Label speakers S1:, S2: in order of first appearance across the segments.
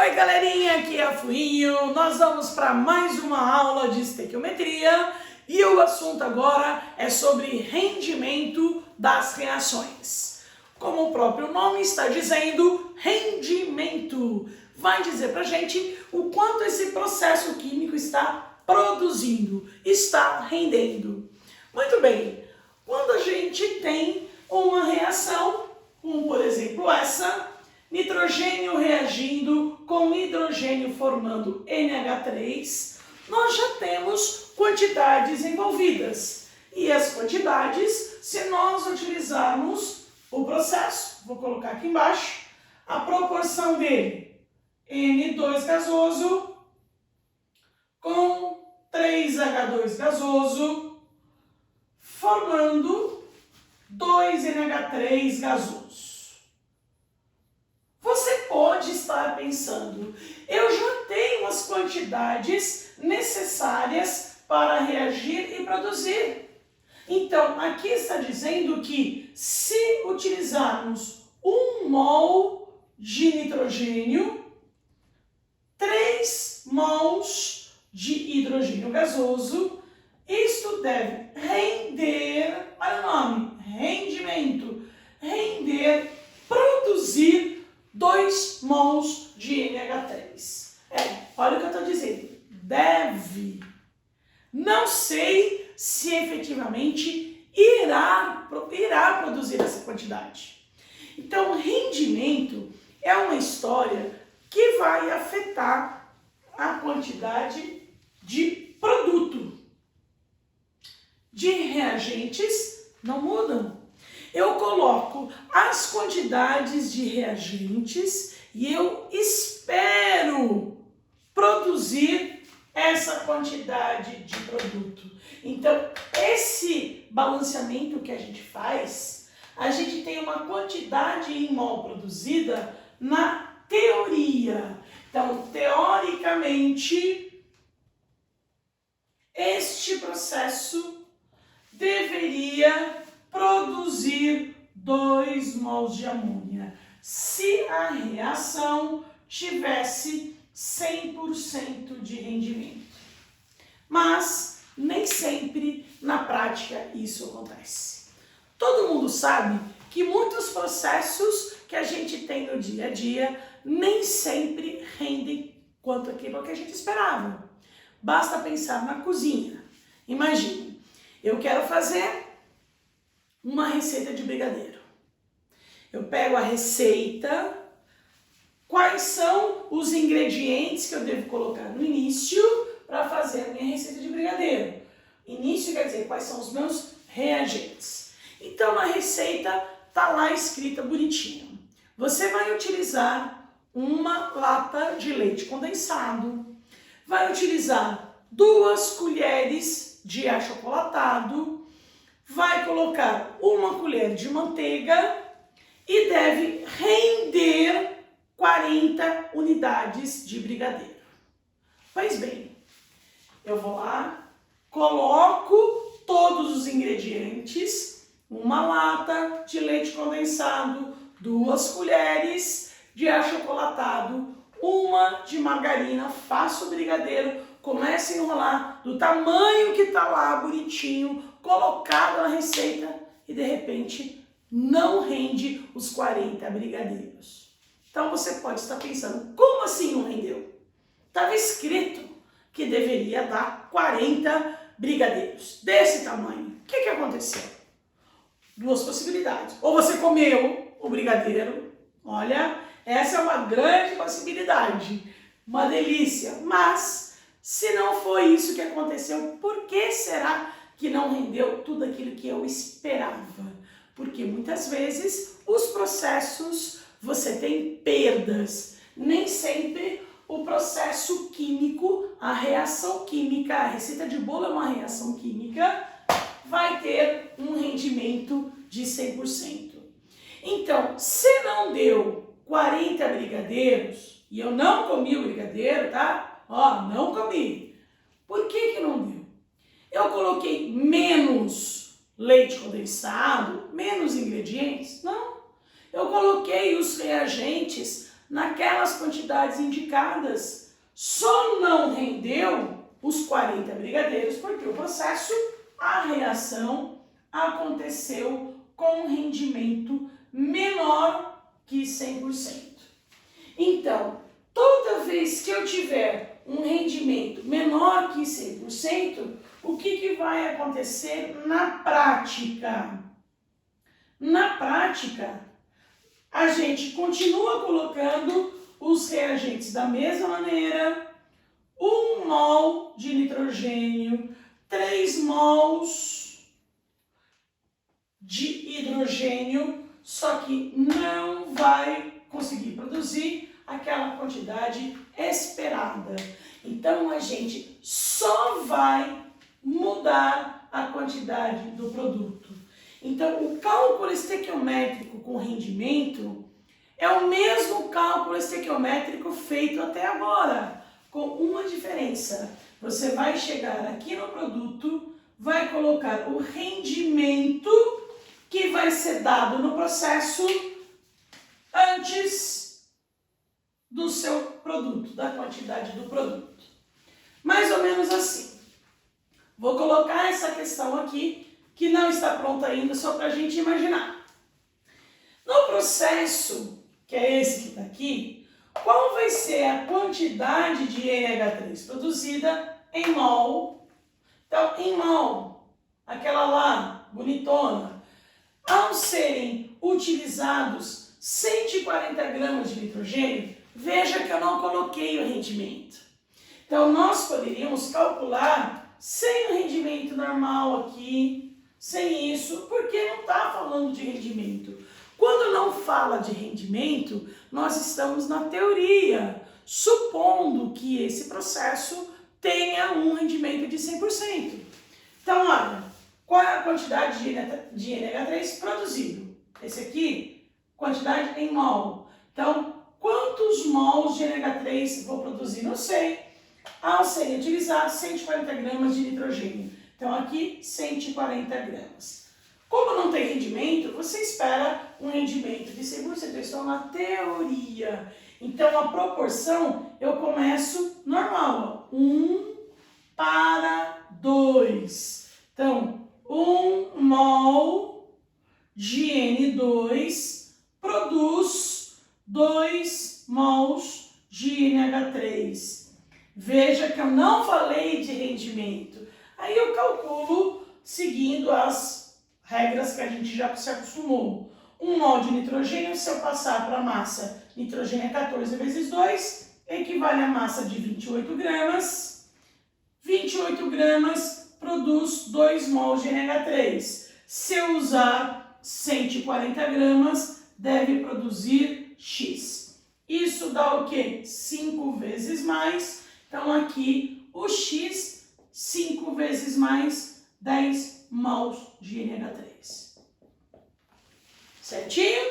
S1: Oi galerinha, aqui é a Fuinho. Nós vamos para mais uma aula de estequiometria e o assunto agora é sobre rendimento das reações. Como o próprio nome está dizendo, rendimento vai dizer para a gente o quanto esse processo químico está produzindo, está rendendo. Muito bem, quando a gente tem uma reação, como por exemplo essa, nitrogênio reagindo com hidrogênio formando NH3, nós já temos quantidades envolvidas. E as quantidades, se nós utilizarmos o processo, vou colocar aqui embaixo, a proporção dele, N2 gasoso com 3H2 gasoso, formando 2NH3 gasoso. Você pode estar pensando, eu já tenho as quantidades necessárias para reagir e produzir. Então, aqui está dizendo que se utilizarmos 1 mol de nitrogênio, 3 mols de hidrogênio gasoso, isto deve render, olha o nome, rendimento, render, produzir 2 mols de NH3. Olha o que eu estou dizendo. Deve. Não sei se efetivamente irá produzir essa quantidade. Então, rendimento é uma história que vai afetar a quantidade de produto. De reagentes não mudam. Eu coloco as quantidades de reagentes e eu espero produzir essa quantidade de produto. Então, esse balanceamento que a gente faz, a gente tem uma quantidade em mol produzida na teoria. Então, teoricamente, este processo deveria produzir 2 mols de amônia, se a reação tivesse 100% de rendimento. Mas nem sempre na prática isso acontece. Todo mundo sabe que muitos processos que a gente tem no dia a dia nem sempre rendem quanto aquilo que a gente esperava. Basta pensar na cozinha. Imagine, eu quero fazer uma receita de brigadeiro. Eu pego a receita, quais são os ingredientes que eu devo colocar no início para fazer a minha receita de brigadeiro. Início quer dizer quais são os meus reagentes. Então na receita está lá escrita bonitinho. Você vai utilizar uma lata de leite condensado, vai utilizar 2 colheres de achocolatado, vai colocar 1 colher de manteiga e deve render 40 unidades de brigadeiro. Pois bem, eu vou lá, coloco todos os ingredientes, 1 lata de leite condensado, 2 colheres de achocolatado, 1 de margarina, faço o brigadeiro, começo a enrolar do tamanho que está lá, bonitinho, colocado na receita e de repente não rende os 40 brigadeiros. Então você pode estar pensando, como assim não rendeu? Estava escrito que deveria dar 40 brigadeiros desse tamanho. O que aconteceu? 2 possibilidades. Ou você comeu o brigadeiro, olha, essa é uma grande possibilidade, uma delícia, mas se não foi isso que aconteceu, por que será que não rendeu tudo aquilo que eu esperava? Porque muitas vezes os processos você tem perdas. Nem sempre o processo químico, a reação química, a receita de bolo é uma reação química, vai ter um rendimento de 100%. Então, se não deu 40 brigadeiros, e eu não comi o brigadeiro, tá? Ó, não comi. Por que não deu? Eu coloquei menos leite condensado, menos ingredientes? Não. Eu coloquei os reagentes naquelas quantidades indicadas. Só não rendeu os 40 brigadeiros porque o processo, a reação, aconteceu com um rendimento menor que 100%. Então, toda vez que eu tiver um rendimento menor que 100%, o que vai acontecer na prática? Na prática, a gente continua colocando os reagentes da mesma maneira, 1 mol de nitrogênio, 3 mols de hidrogênio, só que não vai conseguir produzir aquela quantidade esperada. Então, a gente só vai mudar a quantidade do produto. Então, o cálculo estequiométrico com rendimento é o mesmo cálculo estequiométrico feito até agora, com uma diferença. Você vai chegar aqui no produto, vai colocar o rendimento que vai ser dado no processo antes do seu produto, da quantidade do produto. Mais ou menos assim. Vou colocar essa questão aqui, que não está pronta ainda, só para a gente imaginar. No processo, que é esse que está aqui, qual vai ser a quantidade de NH3 produzida em mol? Então, em mol, aquela lá, bonitona, ao serem utilizados 140 gramas de nitrogênio, veja que eu não coloquei o rendimento. Então, nós poderíamos calcular sem o rendimento normal aqui, sem isso, porque não está falando de rendimento. Quando não fala de rendimento, nós estamos na teoria, supondo que esse processo tenha um rendimento de 100%. Então, olha, qual é a quantidade de NH3 produzido? Esse aqui, quantidade em mol. Então, quantos mols de NH3 vou produzir? Não sei. Ao serem utilizados 140 gramas de nitrogênio. Então, aqui, 140 gramas. Como não tem rendimento, você espera um rendimento de 100%. Eu estou na teoria. Então, a proporção, eu começo normal. 1 para 2. Então, 1 mol de N2 produz 2 mols de NH3. Veja que eu não falei de rendimento. Aí eu calculo seguindo as regras que a gente já se acostumou. 1 mol de nitrogênio, se eu passar para a massa, nitrogênio é 14 vezes 2, equivale a massa de 28 gramas. 28 gramas produz 2 mols de NH3. Se eu usar 140 gramas, deve produzir X. Isso dá o quê? 5 vezes mais. Então, aqui, o X, 5 vezes mais, 10 mols de NH3. Certinho?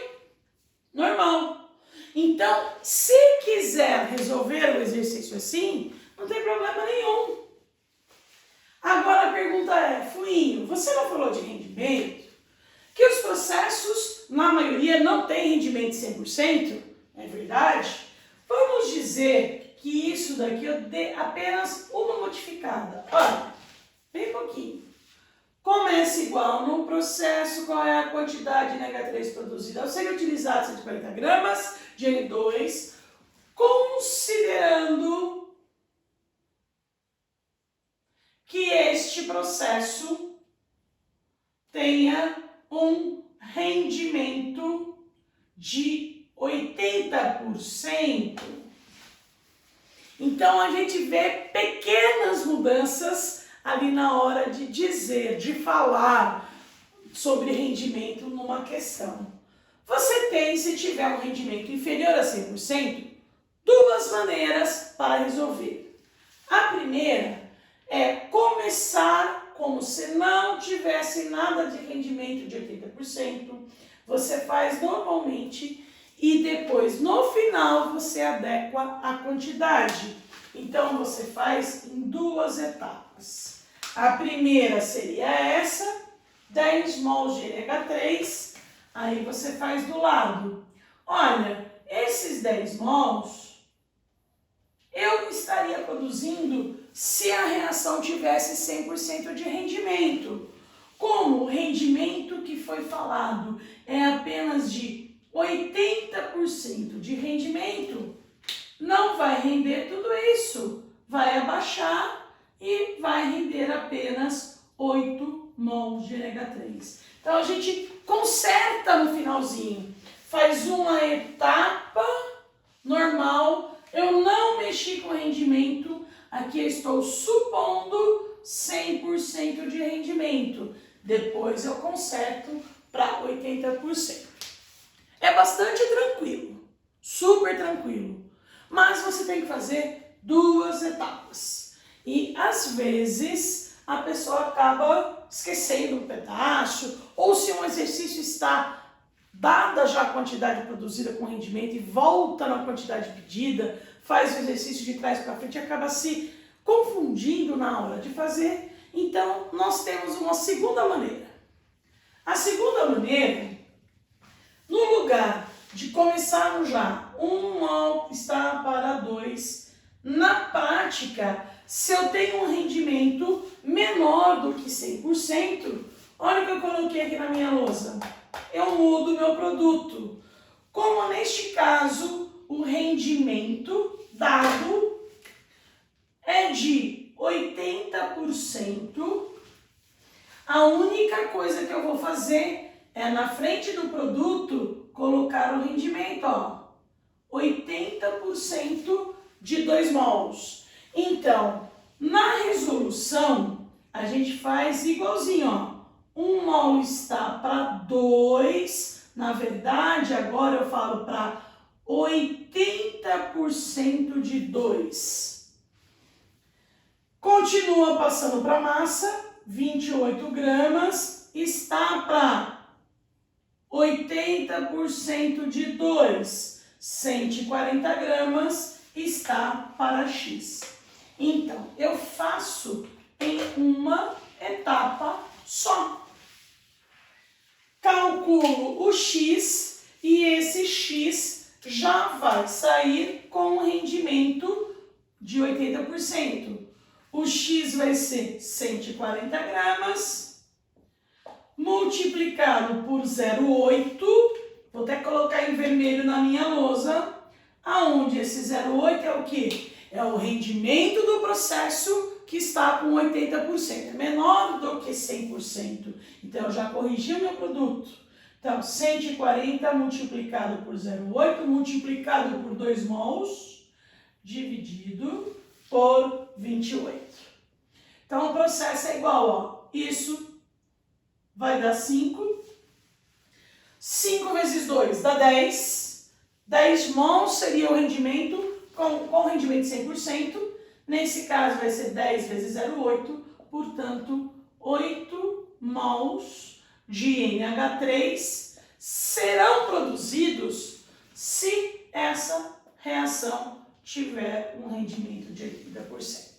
S1: Normal. Então, se quiser resolver o exercício assim, não tem problema nenhum. Agora a pergunta é, Fuinho, você não falou de rendimento? Que os processos, na maioria, não têm rendimento de 100%? É verdade? Vamos dizer que isso daqui eu dê apenas uma modificada. Olha, bem pouquinho. Começa igual no processo, qual é a quantidade de NH3 produzida? Ao ser utilizado 140 gramas de N2, considerando que este processo tenha um rendimento de 80%. Então, a gente vê pequenas mudanças ali na hora de dizer, de falar sobre rendimento numa questão. Você tem, se tiver um rendimento inferior a 100%, duas maneiras para resolver. A primeira é começar como se não tivesse nada de rendimento de 80%. Você faz normalmente e depois, no final, você adequa a quantidade. Então, você faz em duas etapas. A primeira seria essa, 10 mols de NH3. Aí você faz do lado. Olha, esses 10 mols eu estaria produzindo se a reação tivesse 100% de rendimento. Como o rendimento que foi falado é apenas de 80% de rendimento, não vai render tudo isso, vai abaixar e vai render apenas 8 mols de NH3. Então a gente conserta no finalzinho, faz uma etapa normal, eu não mexi com rendimento, aqui eu estou supondo 100% de rendimento, depois eu conserto para 80%. É bastante tranquilo, super tranquilo, mas você tem que fazer 2 etapas e às vezes a pessoa acaba esquecendo um pedaço, ou se um exercício está dada já a quantidade produzida com rendimento e volta na quantidade pedida, faz o exercício de trás para frente e acaba se confundindo na hora de fazer. Então, nós temos uma segunda maneira. A segunda maneira, no lugar de começarmos já 1 mol está para 2, na prática, se eu tenho um rendimento menor do que 100%, olha o que eu coloquei aqui na minha lousa. Eu mudo meu produto. Como neste caso, o rendimento dado é de 80%, a única coisa que eu vou fazer é na frente do produto colocar o rendimento, ó, 80% de 2 mols. Então, na resolução, a gente faz igualzinho, ó. 1 mol está para 2, na verdade, agora eu falo para 80% de 2. Continua passando para a massa, 28 gramas, está para 80% de 2, 140 gramas, está para X. Então, eu faço em uma etapa só. Calculo o X e esse X já vai sair com um rendimento de 80%. O X vai ser 140 gramas, multiplicado por 0,8, vou até colocar em vermelho na minha lousa, aonde esse 0,8 é o quê? É o rendimento do processo que está com 80%, é menor do que 100%. Então, eu já corrigi o meu produto. Então, 140 multiplicado por 0,8, multiplicado por 2 mols, dividido por 28. Então, o processo é igual, ó, isso vai dar 5. 5 vezes 2 dá 10. 10 mols seria o rendimento, com rendimento de 100%. Nesse caso vai ser 10 vezes 0,8, portanto, 8 mols de NH3 serão produzidos se essa reação tiver um rendimento de 80%.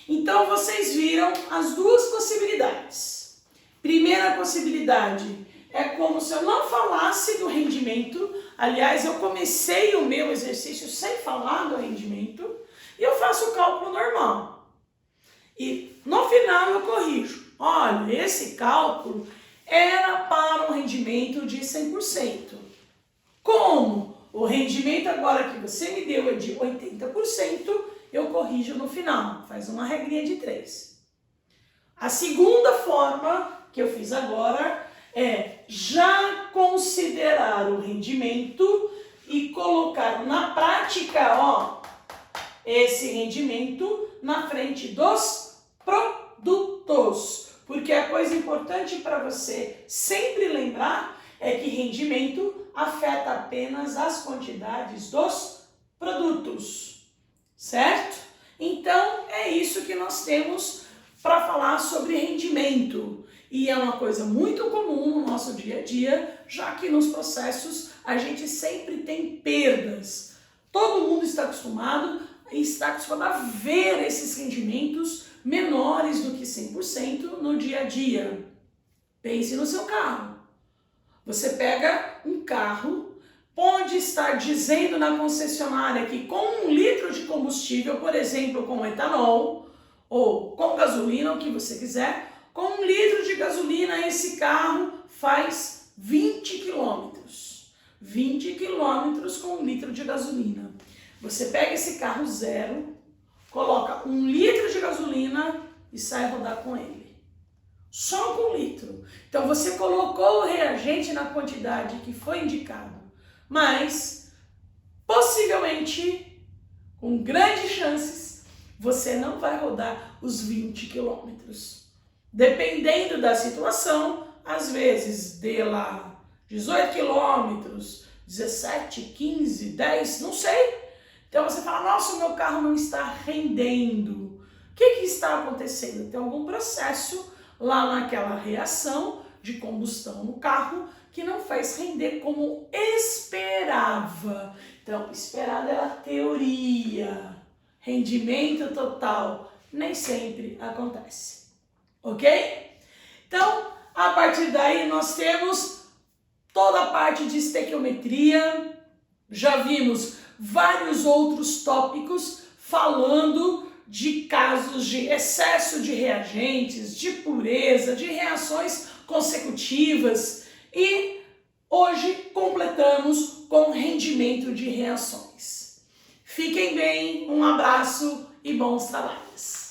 S1: Então, vocês viram as 2 possibilidades. Primeira possibilidade é como se eu não falasse do rendimento. Aliás, eu comecei o meu exercício sem falar do rendimento. E eu faço o cálculo normal. E no final eu corrijo. Olha, esse cálculo era para um rendimento de 100%. Como o rendimento agora que você me deu é de 80%, eu corrijo no final. Faz uma regrinha de 3. A segunda forma que eu fiz agora é já considerar o rendimento e colocar na prática, ó, esse rendimento na frente dos produtos. Porque a coisa importante para você sempre lembrar é que rendimento afeta apenas as quantidades dos produtos, certo? Então, é isso que nós temos para falar sobre rendimento. E é uma coisa muito comum no nosso dia a dia, já que nos processos a gente sempre tem perdas. Todo mundo está acostumado a ver esses rendimentos menores do que 100% no dia a dia. Pense no seu carro. Você pega um carro, pode estar dizendo na concessionária que com 1 litro de combustível, por exemplo, com etanol, ou com gasolina, o que você quiser, com 1 litro de gasolina esse carro faz 20 quilômetros. 20 quilômetros com 1 litro de gasolina. Você pega esse carro zero, coloca 1 litro de gasolina e sai rodar com ele. Só com 1 litro. Então você colocou o reagente na quantidade que foi indicado, mas possivelmente, com grandes chances, você não vai rodar os 20 quilômetros. Dependendo da situação, às vezes dê lá 18 quilômetros, 17, 15, 10, não sei. Então você fala, nossa, o meu carro não está rendendo. O que está acontecendo? Tem algum processo lá naquela reação de combustão no carro que não faz render como esperava. Então, esperada era teoria. Rendimento total nem sempre acontece. Ok? Então, a partir daí nós temos toda a parte de estequiometria. Já vimos vários outros tópicos falando de casos de excesso de reagentes, de pureza, de reações consecutivas e hoje completamos com rendimento de reações. Fiquem bem, um abraço e bons trabalhos!